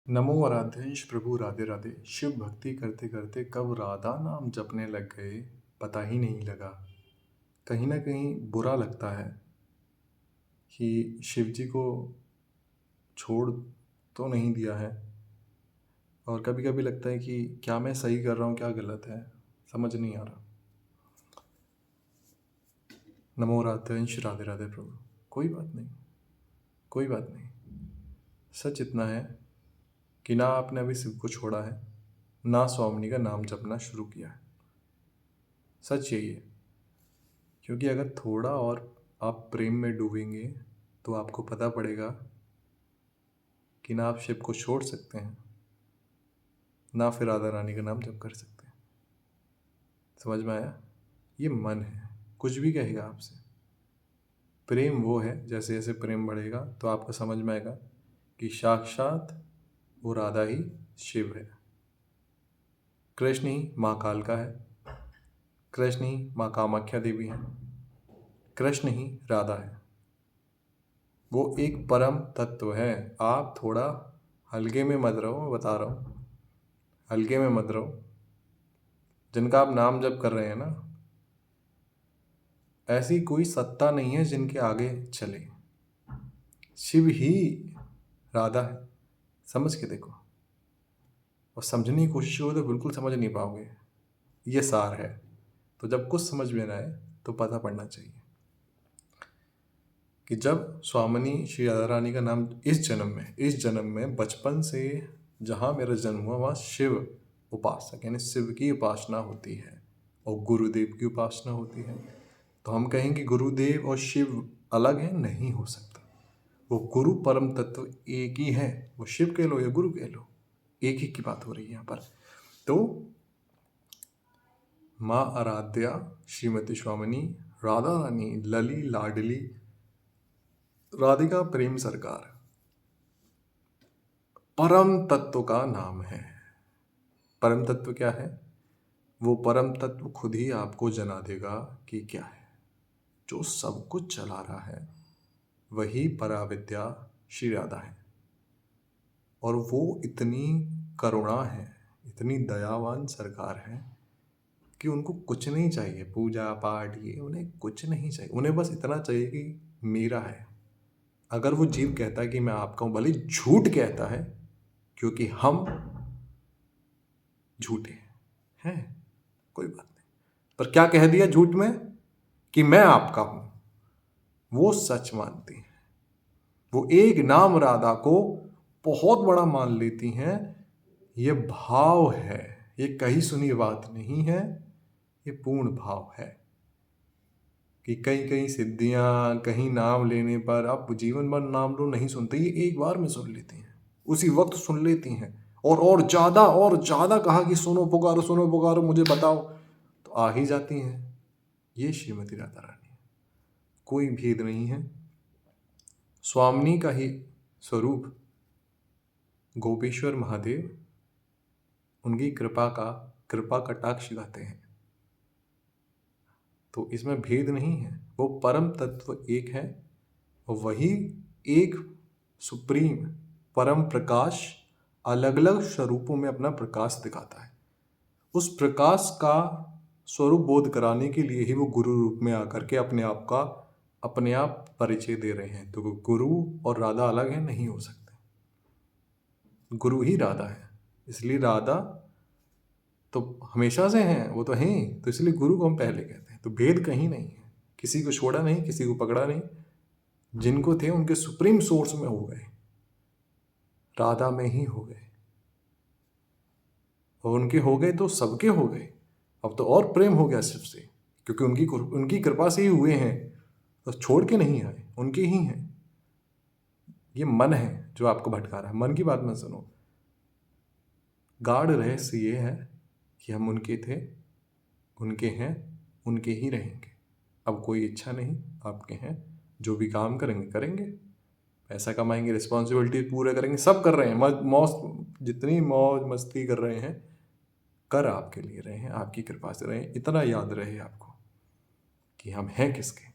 नमो आराध्यंश प्रभु राधे राधे। शिव भक्ति करते करते कब राधा नाम जपने लग गए पता ही नहीं लगा। कहीं ना कहीं बुरा लगता है कि शिव जी को छोड़ तो नहीं दिया है, और कभी कभी लगता है कि क्या मैं सही कर रहा हूँ क्या गलत है, समझ नहीं आ रहा। नमो आराध्यंश राधे राधे प्रभु। कोई बात नहीं, कोई बात नहीं। सच इतना है कि ना आपने अभी शिव को छोड़ा है, ना स्वामिनी का नाम जपना शुरू किया है। सच यही है, क्योंकि अगर थोड़ा और आप प्रेम में डूबेंगे तो आपको पता पड़ेगा कि ना आप शिव को छोड़ सकते हैं, ना फिर राधा रानी का नाम जप कर सकते हैं। समझ में आया? ये मन है, कुछ भी कहेगा आपसे। प्रेम वो है, जैसे जैसे प्रेम बढ़ेगा तो आपको समझ में आएगा कि साक्षात वो राधा ही शिव है। कृष्ण ही माँ कालका है, कृष्ण ही माँ कामाख्या देवी है, कृष्ण ही राधा है। वो एक परम तत्व है। आप थोड़ा हल्के में मत रहो, मैं बता रहा हूँ, हल्के में मत रहो। जिनका आप नाम जप कर रहे हैं ना, ऐसी कोई सत्ता नहीं है जिनके आगे चले। शिव ही राधा है, समझ के देखो। और समझने की कोशिश करो तो बिल्कुल समझ नहीं पाओगे। ये सार है। तो जब कुछ समझ में ना आए तो पता पड़ना चाहिए कि जब स्वामिनी श्री राधा रानी का नाम इस जन्म में बचपन से जहाँ मेरा जन्म हुआ वहाँ शिव उपासक यानी शिव की उपासना होती है और गुरुदेव की उपासना होती है। तो हम कहेंगे गुरुदेव और शिव अलग है, नहीं हो सकता। वो गुरु परम तत्व एक ही है। वो शिव कह लो या गुरु कह लो, एक ही की बात हो रही है यहाँ पर। तो माँ आराध्या श्रीमती स्वामिनी राधा रानी लली लाडली राधिका प्रेम सरकार परम तत्व का नाम है। परम तत्व क्या है? वो परम तत्व खुद ही आपको जना देगा कि क्या है। जो सब कुछ चला रहा है वही पराविद्या श्री राधा है। और वो इतनी करुणा है, इतनी दयावान सरकार है कि उनको कुछ नहीं चाहिए, पूजा पाठ ये उन्हें कुछ नहीं चाहिए। उन्हें बस इतना चाहिए कि मेरा है। अगर वो जीव कहता है कि मैं आपका हूं, भले झूठ कहता है, क्योंकि हम झूठे हैं, कोई बात नहीं, पर क्या कह दिया झूठ में कि मैं आपका हूं, वो सच मानती हैं। वो एक नाम राधा को बहुत बड़ा मान लेती हैं। ये भाव है, ये कहीं सुनी बात नहीं है, ये पूर्ण भाव है कि कहीं कहीं सिद्धियां, कहीं नाम लेने पर आप जीवन भर नाम लो नहीं सुनते, ये एक बार में सुन लेती हैं, उसी वक्त सुन लेती हैं। और ज्यादा कहा कि सुनो पुकारो मुझे बताओ, तो आ ही जाती हैं। ये श्रीमती राधा रानी है, कोई भेद नहीं है। स्वामिनी का ही स्वरूप गोपेश्वर महादेव उनकी कृपा कटाक्ष गाते हैं। तो इसमें भेद नहीं है, वो परम तत्व एक है। वही एक सुप्रीम परम प्रकाश अलग अलग स्वरूपों में अपना प्रकाश दिखाता है। उस प्रकाश का स्वरूप बोध कराने के लिए ही वो गुरु रूप में आकर के अपने आप परिचय दे रहे हैं। तो गुरु और राधा अलग है, नहीं हो सकते। गुरु ही राधा है, इसलिए राधा तो हमेशा से हैं, वो तो हैं, तो इसलिए गुरु को हम पहले कहते हैं। तो भेद कहीं नहीं है, किसी को छोड़ा नहीं, किसी को पकड़ा नहीं। जिनको थे उनके सुप्रीम सोर्स में हो गए, राधा में ही हो गए, और उनके हो गए तो सबके हो गए। अब तो और प्रेम हो गया शिव से, क्योंकि उनकी कृपा से ही हुए हैं, तो छोड़ के नहीं आए, उनके ही हैं। ये मन है जो आपको भटका रहा है, मन की बात मत सुनो। गाढ़ रहस्य ये है कि हम उनके थे, उनके हैं, उनके ही रहेंगे। अब कोई इच्छा नहीं, आपके हैं। जो भी काम करेंगे करेंगे, पैसा कमाएंगे, रिस्पॉन्सिबिलिटी पूरे करेंगे, सब कर रहे हैं। जितनी मौज मस्ती कर रहे हैं, कर आपके लिए रहे हैं, आपकी कृपा से रहे हैं। इतना याद रहे आपको कि हम हैं किसके।